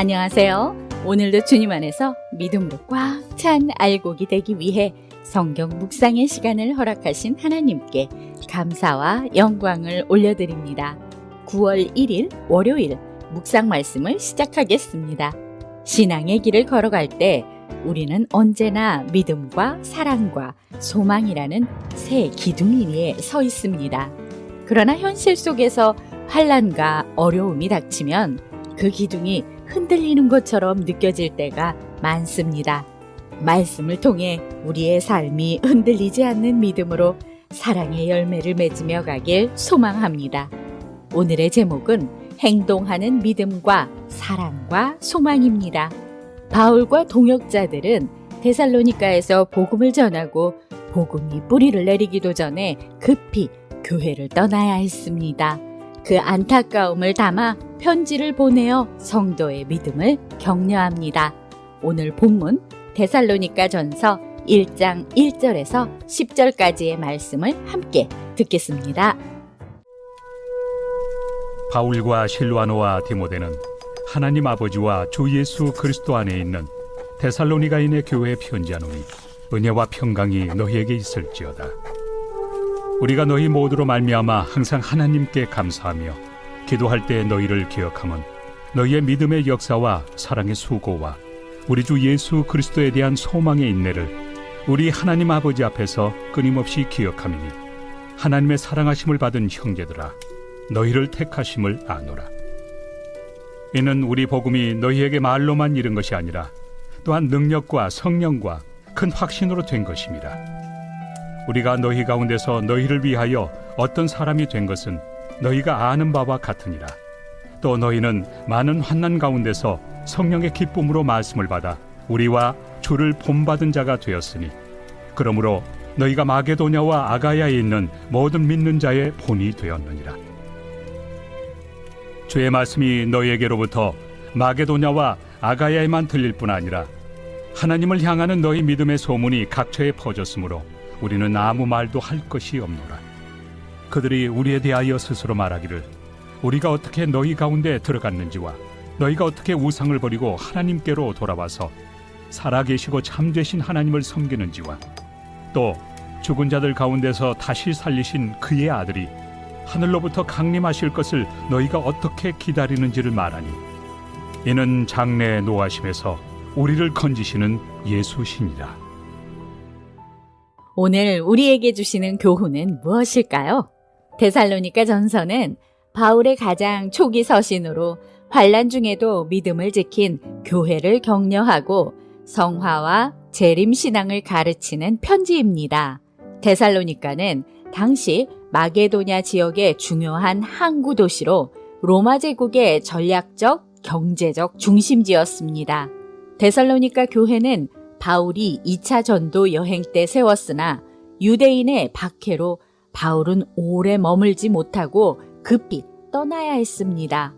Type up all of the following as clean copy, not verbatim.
안녕하세요. 오늘도 주님 안에서 믿음으로 꽉 찬 알곡이 되기 위해 성경 묵상의 시간을 허락하신 하나님께 감사와 영광을 올려드립니다. 9월 1일 월요일 묵상 말씀을 시작하겠습니다. 신앙의 길을 걸어갈 때 우리는 언제나 믿음과 사랑과 소망이라는 새 기둥 위에 서 있습니다. 그러나 현실 속에서 환난과 어려움이 닥치면 그 기둥이 흔들리는 것처럼 느껴질 때가 많습니다. 말씀을 통해 우리의 삶이 흔들리지 않는 믿음으로 사랑의 열매를 맺으며 가길 소망합니다. 오늘의 제목은 행동하는 믿음과 사랑과 소망입니다. 바울과 동역자들은 데살로니가에서 복음을 전하고 복음이 뿌리를 내리기도 전에 급히 교회를 떠나야 했습니다. 그 안타까움을 담아 편지를 보내어 성도의 믿음을 격려합니다. 오늘 본문 데살로니가 전서 1장 1절에서 10절까지의 말씀을 함께 듣겠습니다. 바울과 실와노와 디모데는 하나님 아버지와 주 예수 그리스도 안에 있는 데살로니가인의 교회에 편지하노니 은혜와 평강이 너희에게 있을지어다. 우리가 너희 모두로 말미암아 항상 하나님께 감사하며 기도할 때 너희를 기억함은 너희의 믿음의 역사와 사랑의 수고와 우리 주 예수 그리스도에 대한 소망의 인내를 우리 하나님 아버지 앞에서 끊임없이 기억함이니 하나님의 사랑하심을 받은 형제들아 너희를 택하심을 아노라. 이는 우리 복음이 너희에게 말로만 이른 것이 아니라 또한 능력과 성령과 큰 확신으로 된 것임이라. 우리가 너희 가운데서 너희를 위하여 어떤 사람이 된 것은 너희가 아는 바와 같으니라. 또 너희는 많은 환난 가운데서 성령의 기쁨으로 말씀을 받아 우리와 주를 본받은 자가 되었으니 그러므로 너희가 마게도냐와 아가야에 있는 모든 믿는 자의 본이 되었느니라. 주의 말씀이 너희에게로부터 마게도냐와 아가야에만 들릴 뿐 아니라 하나님을 향하는 너희 믿음의 소문이 각처에 퍼졌으므로 우리는 아무 말도 할 것이 없노라. 그들이 우리에 대하여 스스로 말하기를 우리가 어떻게 너희 가운데 들어갔는지와 너희가 어떻게 우상을 버리고 하나님께로 돌아와서 살아계시고 참되신 하나님을 섬기는지와 또 죽은 자들 가운데서 다시 살리신 그의 아들이 하늘로부터 강림하실 것을 너희가 어떻게 기다리는지를 말하니 이는 장래의 노하심에서 우리를 건지시는 예수시니라. 오늘 우리에게 주시는 교훈은 무엇일까요? 데살로니가 전서는 바울의 가장 초기 서신으로 환난 중에도 믿음을 지킨 교회를 격려하고 성화와 재림 신앙을 가르치는 편지입니다. 데살로니가는 당시 마게도냐 지역의 중요한 항구 도시로 로마 제국의 전략적, 경제적 중심지였습니다. 데살로니가 교회는 바울이 2차 전도 여행 때 세웠으나 유대인의 박해로 바울은 오래 머물지 못하고 급히 떠나야 했습니다.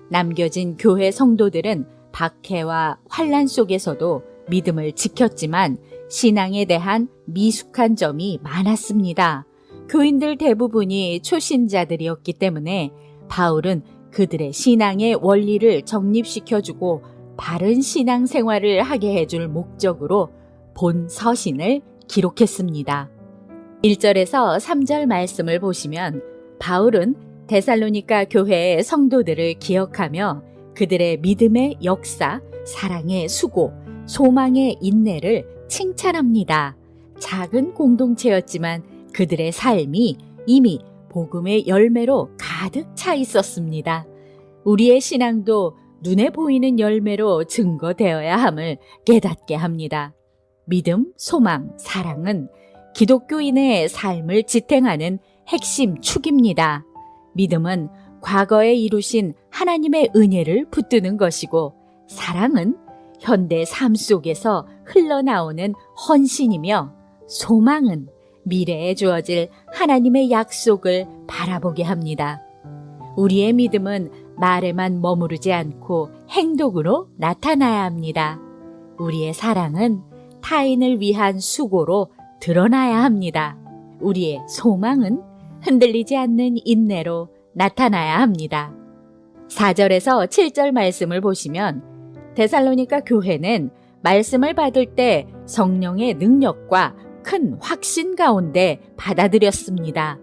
남겨진 교회 성도들은 박해와 환난 속에서도 믿음을 지켰지만 신앙에 대한 미숙한 점이 많았습니다. 교인들 대부분이 초신자들이었기 때문에 바울은 그들의 신앙의 원리를 정립시켜주고 바른 신앙 생활을 하게 해줄 목적으로 본 서신을 기록했습니다. 1절에서 3절 말씀을 보시면 바울은 데살로니가 교회의 성도들을 기억하며 그들의 믿음의 역사, 사랑의 수고, 소망의 인내를 칭찬합니다. 작은 공동체였지만 그들의 삶이 이미 복음의 열매로 가득 차 있었습니다. 우리의 신앙도 눈에 보이는 열매로 증거되어야 함을 깨닫게 합니다. 믿음, 소망, 사랑은 기독교인의 삶을 지탱하는 핵심 축입니다. 믿음은 과거에 이루신 하나님의 은혜를 붙드는 것이고 사랑은 현대 삶 속에서 흘러나오는 헌신이며 소망은 미래에 주어질 하나님의 약속을 바라보게 합니다. 우리의 믿음은 말에만 머무르지 않고 행동으로 나타나야 합니다. 우리의 사랑은 타인을 위한 수고로 드러나야 합니다. 우리의 소망은 흔들리지 않는 인내로 나타나야 합니다. 4절에서 7절 말씀을 보시면 데살로니가 교회는 말씀을 받을 때 성령의 능력과 큰 확신 가운데 받아들였습니다.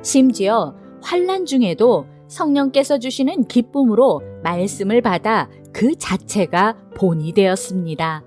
심지어 환난 중에도 성령께서 주시는 기쁨으로 말씀을 받아 그 자체가 본이 되었습니다.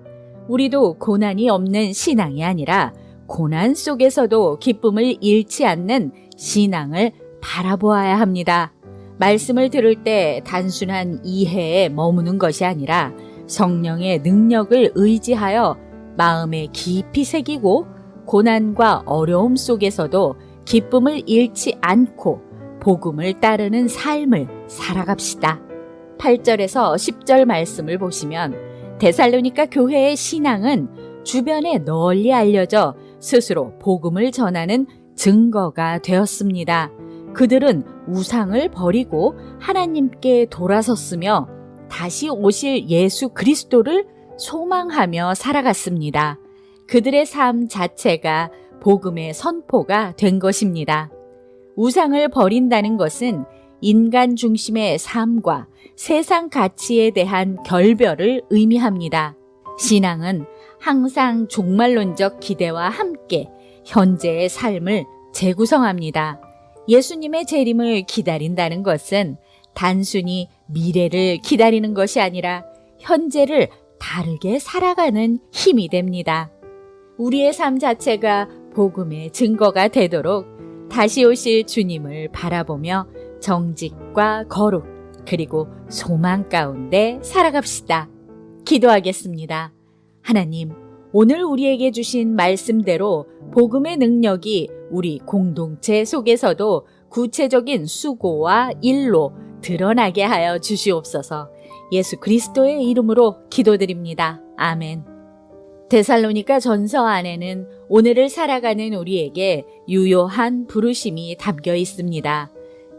우리도 고난이 없는 신앙이 아니라 고난 속에서도 기쁨을 잃지 않는 신앙을 바라보아야 합니다. 말씀을 들을 때 단순한 이해에 머무는 것이 아니라 성령의 능력을 의지하여 마음에 깊이 새기고 고난과 어려움 속에서도 기쁨을 잃지 않고 복음을 따르는 삶을 살아갑시다. 8절에서 10절 말씀을 보시면 데살로니가 교회의 신앙은 주변에 널리 알려져 스스로 복음을 전하는 증거가 되었습니다. 그들은 우상을 버리고 하나님께 돌아섰으며 다시 오실 예수 그리스도를 소망하며 살아갔습니다. 그들의 삶 자체가 복음의 선포가 된 것입니다. 우상을 버린다는 것은 인간 중심의 삶과 세상 가치에 대한 결별을 의미합니다. 신앙은 항상 종말론적 기대와 함께 현재의 삶을 재구성합니다. 예수님의 재림을 기다린다는 것은 단순히 미래를 기다리는 것이 아니라 현재를 다르게 살아가는 힘이 됩니다. 우리의 삶 자체가 복음의 증거가 되도록 다시 오실 주님을 바라보며 정직과 거룩 그리고 소망 가운데 살아갑시다. 기도하겠습니다. 하나님, 오늘 우리에게 주신 말씀대로 복음의 능력이 우리 공동체 속에서도 구체적인 수고와 일로 드러나게 하여 주시옵소서. 예수 그리스도의 이름으로 기도드립니다. 아멘. 데살로니가 전서 안에는 오늘을 살아가는 우리에게 유효한 부르심이 담겨 있습니다.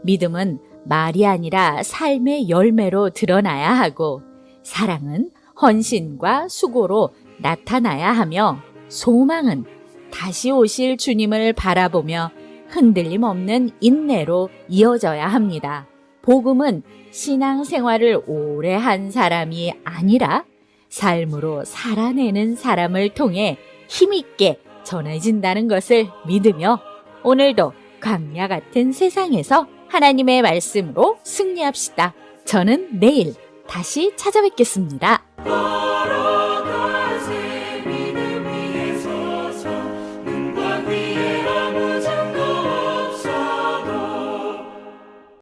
믿음은 말이 아니라 삶의 열매로 드러나야 하고, 사랑은 헌신과 수고로 나타나야 하며, 소망은 다시 오실 주님을 바라보며 흔들림 없는 인내로 이어져야 합니다. 복음은 신앙생활을 오래 한 사람이 아니라 삶으로 살아내는 사람을 통해 힘있게 전해진다는 것을 믿으며 오늘도 광야 같은 세상에서 하나님의 말씀으로 승리합시다. 저는 내일 다시 찾아뵙겠습니다.